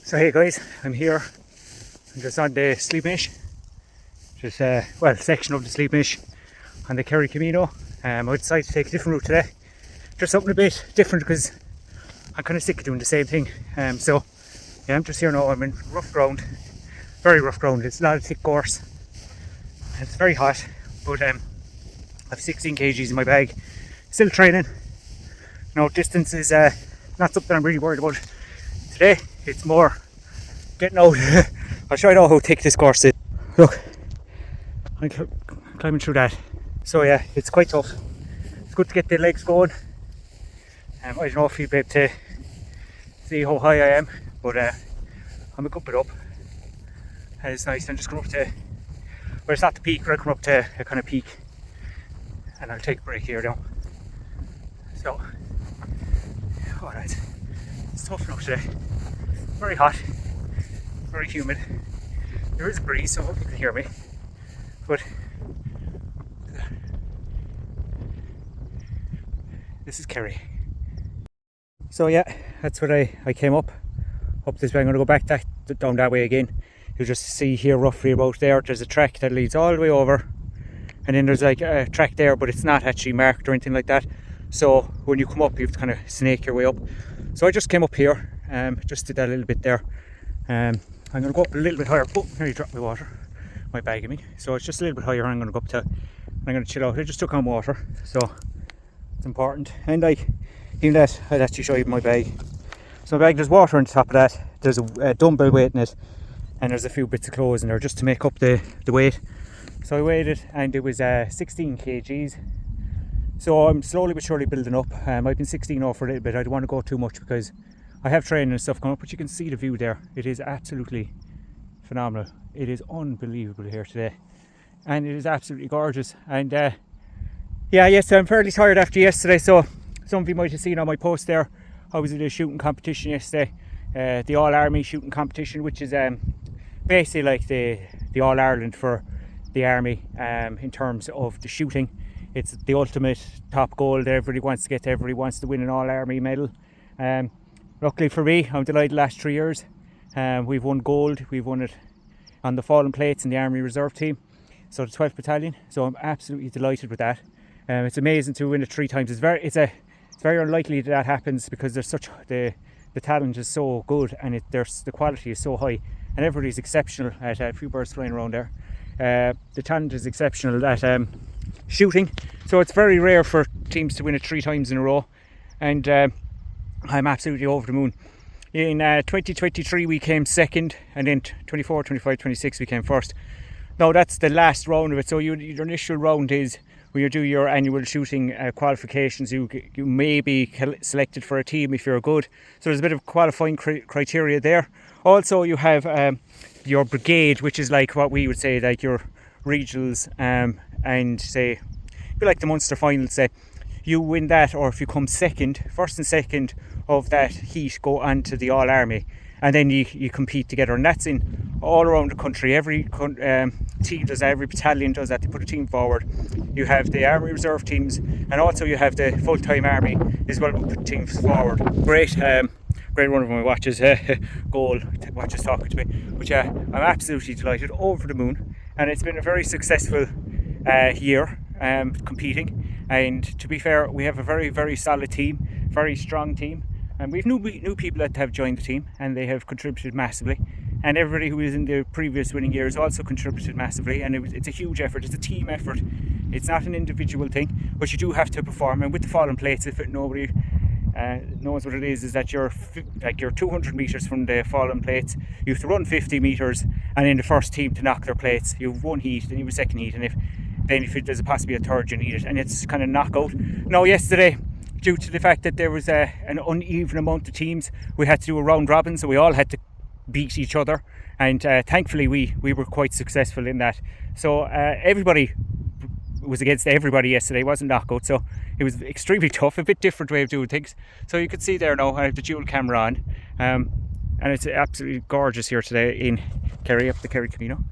So hey guys, I'm here. I'm just on the Sleepnish. Just section of the Sleepnish on the Kerry Camino. I decided to take a different route today. Just something a bit different because I'm kind of sick of doing the same thing. So yeah, I'm just here now. I'm in rough ground, very rough ground. It's not a thick course. It's very hot, but I have 16 kgs in my bag. Still training. No, distance is not something I'm really worried about today. It's more getting out. I'll show you how thick this course is. Look, I'm climbing through that. So yeah, it's quite tough. It's good to get the legs going. I don't know if you'll be able to see how high I am, but I'm a good bit up. And it's nice. I'm just going up to, well, it's not the peak, but I come up to a kind of peak. And I'll take a break here now. So, alright. It's tough enough today. Very hot, very humid. There is a breeze, so I hope you can hear me. But this is Kerry. So yeah, that's what I came up this way. I'm going to go back down that way again. You'll just see here roughly about there. There's a track that leads all the way over, and then there's like a track there, but it's not actually marked or anything like that. So when you come up, you have to kind of snake your way up. So I just came up here. Just did that a little bit there. I'm going to go up a little bit higher. Oh, nearly dropped my water, my bag I mean. So it's just a little bit higher. I'm going to go up to, I'm going to chill out. I just took on water, so it's important. And even that, I'd actually show you my bag. So my bag, there's water on the top of that. There's a dumbbell weight in it, and there's a few bits of clothes in there just to make up the weight. So I weighed it, and it was 16 kgs. So I'm slowly but surely building up. I've been 16 off for a little bit. I don't want to go too much because I have training and stuff coming up, but you can see the view there. It is absolutely phenomenal. It is unbelievable here today, and it is absolutely gorgeous. And yes, I'm fairly tired after yesterday. So some of you might have seen on my post there, I was at a shooting competition yesterday, the All Army shooting competition, which is basically like the All Ireland for the Army in terms of the shooting. It's the ultimate top goal that everybody wants to get to. Everybody wants to win an All Army medal. Luckily for me, I'm delighted. Last 3 years we've won gold. We've won it on the fallen plates in the Army Reserve team, so the 12th Battalion. So I'm absolutely delighted with that. It's amazing to win it 3 times. It's very unlikely that happens because there's such the talent is so good, and the quality is so high, and everybody's exceptional at a few birds flying around there. The talent is exceptional at shooting, so it's very rare for teams to win it 3 times in a row, and I'm absolutely over the moon. In 2023 we came second, and then 24, 25, 26 we came first. Now that's the last round of it. So your initial round is when you do your annual shooting qualifications. You may be selected for a team if you're good. So there's a bit of qualifying criteria there. Also you have your brigade, which is like what we would say like your regionals, and say be like the Munster final. Say you win that, or if you come second, first and second of that heat, go on to the All Army, and then you compete together, and that's in all around the country. Every team does that, every battalion does that. They put a team forward. You have the Army Reserve teams, and also you have the full-time Army as well, who put teams forward. Great one of my watches, goal watches talking to me. But yeah, I'm absolutely delighted, over the moon, and it's been a very successful year competing. And to be fair, we have a very, very solid team, very strong team, and we've new people that have joined the team, and they have contributed massively. And everybody who was in the previous winning years also contributed massively, and it's a huge effort. It's a team effort. It's not an individual thing, but you do have to perform. And with the fallen plates, if nobody knows what it is that you're 200 meters from the fallen plates, you have to run 50 meters, and in the first team to knock their plates, you have one heat, then you have a second heat, and if there's a possibly a third, you need it, and it's kind of knockout. Now yesterday, due to the fact that there was an uneven amount of teams, we had to do a round robin, so we all had to beat each other, and thankfully we were quite successful in that. So everybody was against everybody yesterday. It wasn't knockout, so it was extremely tough, a bit different way of doing things. So you can see there now I have the dual camera on, and it's absolutely gorgeous here today in Kerry, up the Kerry Camino.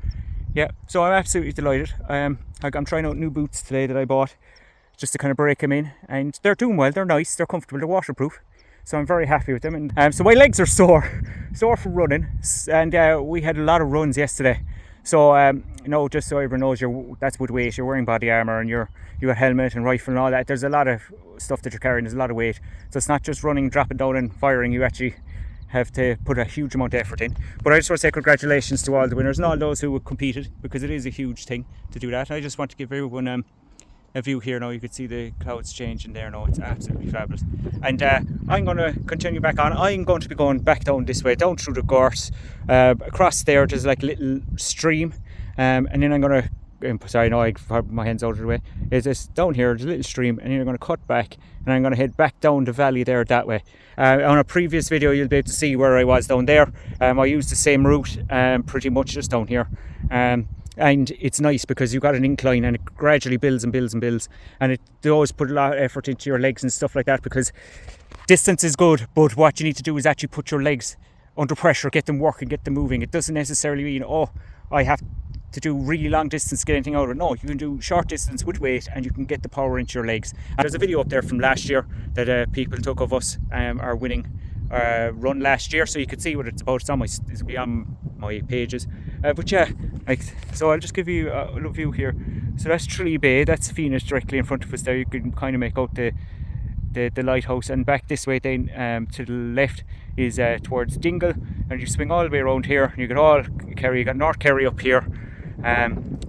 Yeah, so I'm absolutely delighted. I'm trying out new boots today that I bought just to kind of break them in, and they're doing well. They're nice, they're comfortable, they're waterproof. So I'm very happy with them. And so my legs are sore from running, and we had a lot of runs yesterday. So just so everyone knows, that's with weight. You're wearing body armour and you got helmet and rifle and all that. There's a lot of stuff that you're carrying. There's a lot of weight. So it's not just running, dropping down and firing. You actually have to put a huge amount of effort in. But I just want to say congratulations to all the winners and all those who competed, because it is a huge thing to do that. I just want to give everyone a view here now. You could see the clouds changing there now. It's absolutely fabulous. And I'm going to continue back on. I'm going to be going back down this way, down through the gorse. Across there's like a little stream, and then I'm going to, sorry, no, I have my hands out of the way. Is this down here? There's a little stream, and then I'm going to cut back, and I'm going to head back down the valley there that way. On a previous video, you'll be able to see where I was down there. I used the same route, pretty much just down here. And it's nice because you've got an incline and it gradually builds and builds and builds, and it does put a lot of effort into your legs and stuff like that, because distance is good, but what you need to do is actually put your legs under pressure, get them working, get them moving. It doesn't necessarily mean, oh, I have to do really long distance to get anything out of it. No, you can do short distance with weight and you can get the power into your legs. And there's a video up there from last year that people took of us our winning run last year, so you could see what it's about. It'll be on my pages. But yeah, so I'll just give you a little view here. So that's Tralee Bay, that's Venus directly in front of us there. You can kind of make out the lighthouse, and back this way then to the left is towards Dingle, and you swing all the way around here and you get all Kerry. You got North Kerry up here,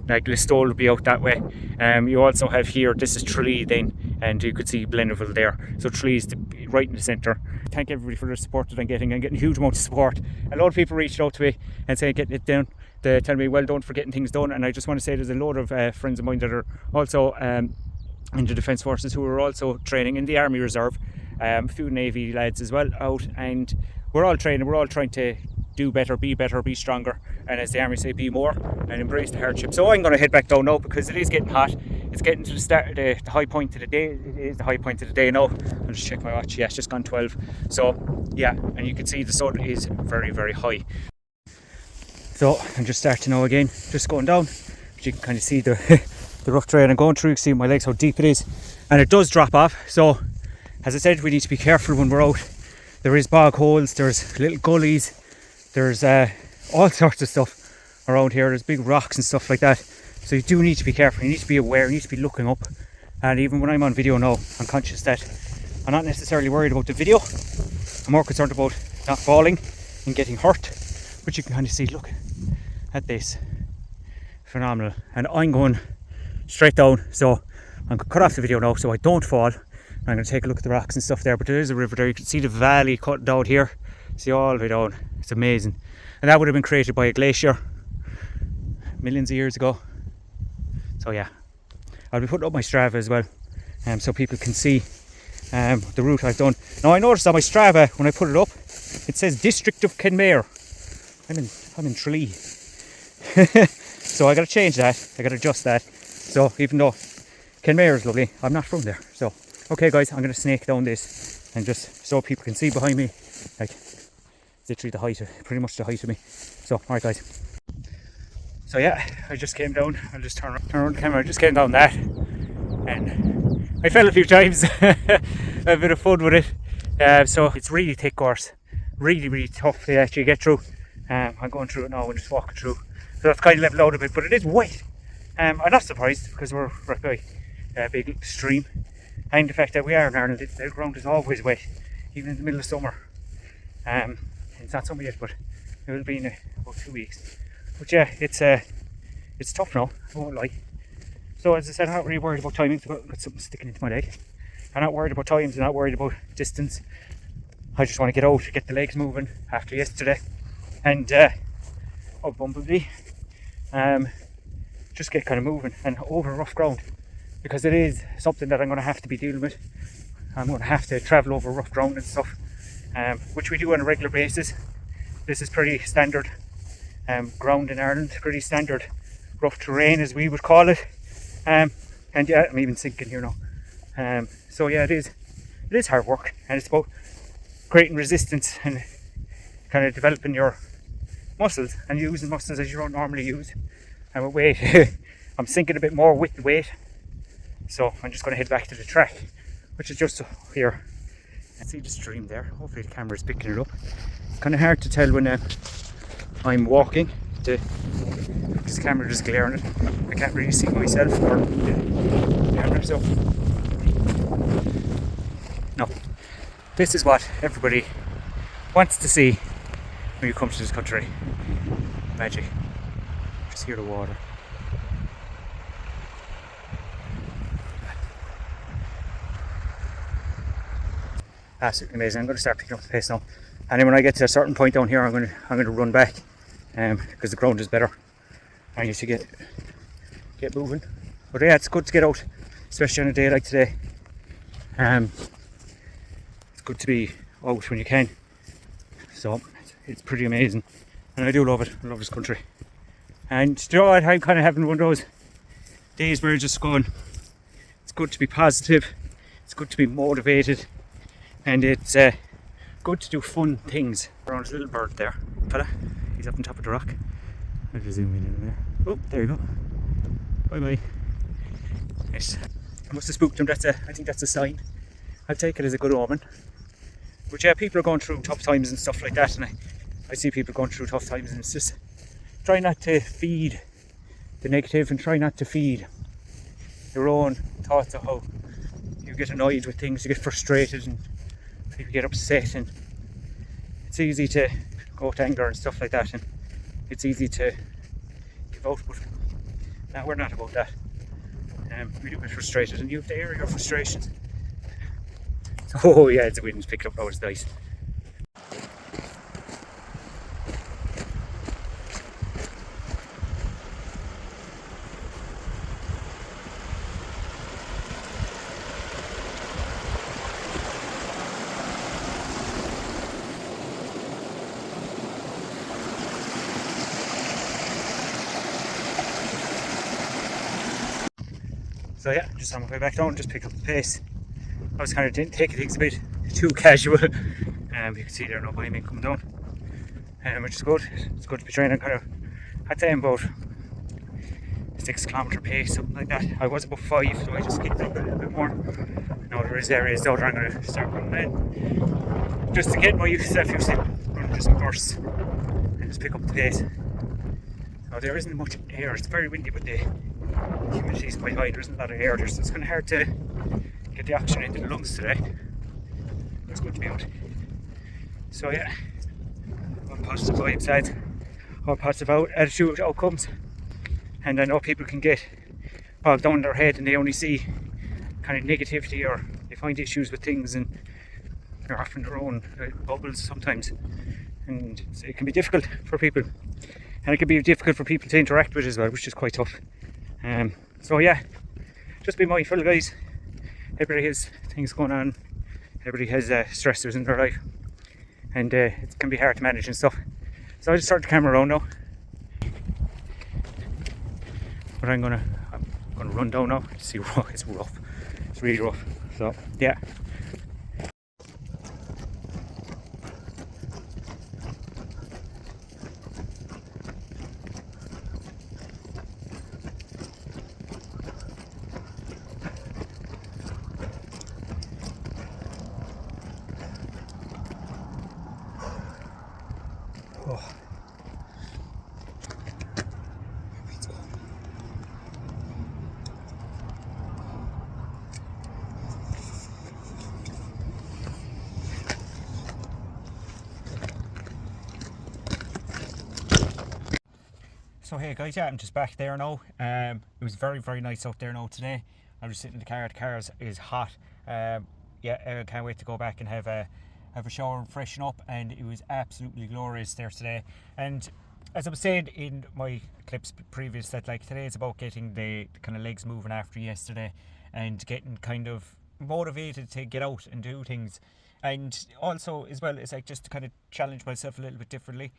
like Listowel will be out that way. You also have here, this is Tralee then, and you could see Blennerville there. So Tralee's right in the centre. Thank everybody for the support that I'm getting. a huge amount of support. A lot of people reached out to me and saying getting it down. They tell me well done for getting things done, and I just want to say there's a load of friends of mine that are also in the Defence Forces who are also training in the Army Reserve, a few Navy lads as well out, and we're all training, we're all trying to do better, be stronger, and as the Army say, be more, and embrace the hardship. So I'm going to head back down now because it is getting hot. It's getting to the start, the high point of the day. It is the high point of the day now. I'll just check my watch. Yeah, it's just gone 12. So yeah, and you can see the sun is very, very high. So I'm just starting now again, just going down. But you can kind of see the rough terrain I'm going through. You can see my legs how deep it is, and it does drop off. So as I said, we need to be careful when we're out. There is bog holes, there's little gullies, there's all sorts of stuff around here. There's big rocks and stuff like that. So you do need to be careful, you need to be aware, you need to be looking up. And even when I'm on video now, I'm conscious that I'm not necessarily worried about the video. I'm more concerned about not falling and getting hurt. But you can kind of see, look at this. Phenomenal. And I'm going straight down, so I'm going to cut off the video now so I don't fall. I'm going to take a look at the rocks and stuff there, but there is a river there. You can see the valley cut down here. See all the way down. It's amazing. And that would have been created by a glacier millions of years ago. So yeah, I'll be putting up my Strava as well, so people can see the route I've done. Now I noticed on my Strava, when I put it up, it says District of Kenmare. I'm in Tralee. So I got to change that, I got to adjust that. So even though Kenmare is lovely, I'm not from there. So okay guys, I'm going to snake down this, and just so people can see behind me, like literally the height, pretty much the height of me. So alright guys. So yeah, I just came down. I'll just turn around the camera. I just came down that, and I fell a few times. A bit of fun with it. So it's really thick gorse, really tough to actually get through. I'm going through it now and just walking through. So it's kind of leveled out a bit, but it is wet. I'm not surprised because we're right by a big stream, and the fact that we are in Ireland, the ground is always wet, even in the middle of summer. It's not summer yet, but it will be in about 2 weeks. But yeah, it's tough now, I won't lie. So as I said, I'm not really worried about timing. I've got something sticking into my leg. I'm not worried about times, I'm not worried about distance. I just want to get out, get the legs moving after yesterday. And Bumblebee, just get kind of moving and over rough ground, because it is something that I'm going to have to be dealing with. I'm going to have to travel over rough ground and stuff, which we do on a regular basis. This is pretty standard ground in Ireland, pretty standard rough terrain as we would call it. And yeah, I'm even sinking here now. So yeah, it is hard work, and it's about creating resistance and kind of developing your muscles and using muscles as you don't normally use. And with weight, I'm sinking a bit more with the weight. So I'm just going to head back to the track, which is just here. See the stream there. Hopefully the camera is picking it up. It's kind of hard to tell when I'm walking because the camera is glaring it. I can't really see myself or the camera, so no. This is what everybody wants to see when you come to this country. Magic. Just hear the water. Absolutely amazing. I'm going to start picking up the pace now, and then when I get to a certain point down here, I'm going to run back, because the ground is better. I need to get moving. But yeah, it's good to get out, especially on a day like today. It's good to be out when you can. So it's pretty amazing, and I do love it. I love this country. And you know what? I'm kind of having one of those days where you're just going. It's good to be positive. It's good to be motivated. And it's good to do fun things. Around this little bird there, fella, he's up on top of the rock. I'll just zoom in there. Oh, there you go. Bye bye. Nice. I must have spooked him. I think that's a sign. I'll take it as a good omen. But yeah, people are going through tough times and stuff like that, and I see people going through tough times, and it's just try not to feed the negative and try not to feed your own thoughts of how you get annoyed with things, you get frustrated, and people get upset, and it's easy to go to anger and stuff like that, and it's easy to give out, but no, we're not about that. We do get frustrated, and you have to air your frustrations. Oh yeah, the wind's picking up now, it's nice. So yeah, just on my way back down, just pick up the pace. I was kind of taking things a bit too casual. You can see there no behind me coming down, which is good. It's good to be training kind of, I'd say about 6 kilometre pace, something like that. I was about 5, so I just kicked up a little bit more. Now there is areas down there I'm going to start running in, just to get myself used to running just in bursts and just pick up the pace. Now there isn't much air, it's very windy, but the humidity is quite high, there isn't a lot of air there, so it's kind of hard to get the oxygen into the lungs today. It's good to be out. So yeah, all positive vibes, lads. All positive attitude outcomes. And I know people can get bogged down in their head and they only see kind of negativity, or they find issues with things and they're off in their own bubbles sometimes. And it can be difficult for people. And it can be difficult for people to interact with as well, which is quite tough. So yeah, just be mindful, guys. Everybody has things going on. Everybody has stressors in their life, and it can be hard to manage and stuff. So I just turned the camera around now, but I'm gonna run down now. See, it's rough. It's really rough. So yeah. Oh. So hey guys, yeah, I'm just back there now. It was very, very nice out there now today. I'm just sitting in the car. The car is hot. Yeah, I can't wait to go back and have a shower and freshen up, and it was absolutely glorious there today. And as I was saying in my clips previous, that like today is about getting the kind of legs moving after yesterday and getting kind of motivated to get out and do things. And also as well, it's like just to kind of challenge myself a little bit differently.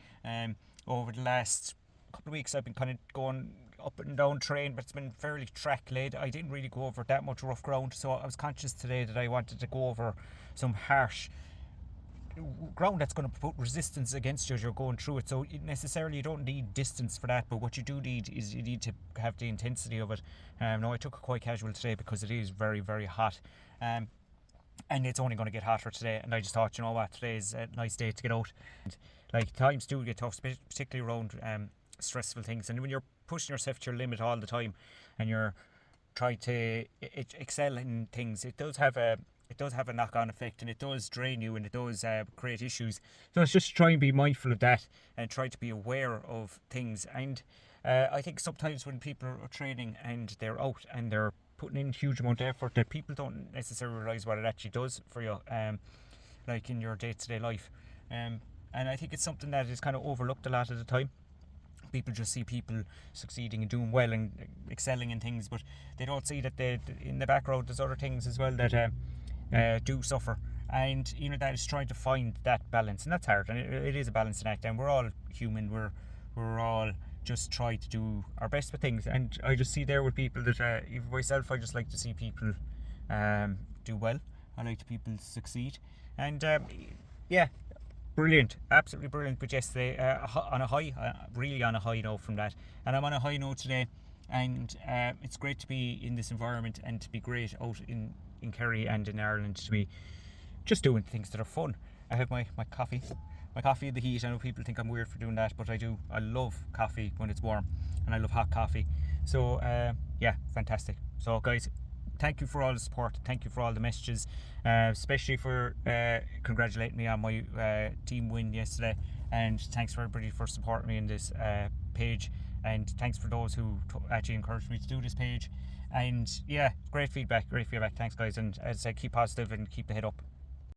Over the last couple of weeks I've been kind of going up and down train, but it's been fairly track led. I didn't really go over that much rough ground, so I was conscious today that I wanted to go over some harsh ground that's going to put resistance against you as you're going through it. So you don't need distance for that, but what you do need is you need to have the intensity of it. Now I took it quite casual today because it is very, very hot. and it's only going to get hotter today. And I just thought, you know what, today is a nice day to get out. And like, times do get tough, particularly around stressful things, and when you're pushing yourself to your limit all the time and you're trying to excel in things, it does have a knock-on effect, and it does drain you, and it does create issues. So it's just try and be mindful of that and try to be aware of things. And I think sometimes when people are training and they're out and they're putting in huge amount of effort, that people don't necessarily realise what it actually does for you, like in your day-to-day life. And I think it's something that is kind of overlooked a lot of the time. People just see people succeeding and doing well and excelling in things, but they don't see that in the background there's other things as well that do suffer. And you know, that is trying to find that balance, and that's hard, and it is a balancing act, and we're all human. We're all just try to do our best with things. And I just see there with people that even myself, I just like to see people do well. I like to people succeed, and yeah, brilliant, absolutely brilliant. But yesterday, on a high, really on a high note from that, and I'm on a high note today. And it's great to be in this environment and to be great out in Kerry and in Ireland, to be just doing things that are fun. I have my coffee in the heat. I know people think I'm weird for doing that, but I do. I love coffee when it's warm, and I love hot coffee. So yeah, fantastic. So guys, thank you for all the support. Thank you for all the messages, especially for congratulating me on my team win yesterday. And thanks for everybody for supporting me in this page. And thanks for those who actually encouraged me to do this page. And yeah, great feedback. Thanks guys. And as I say, keep positive and keep the head up.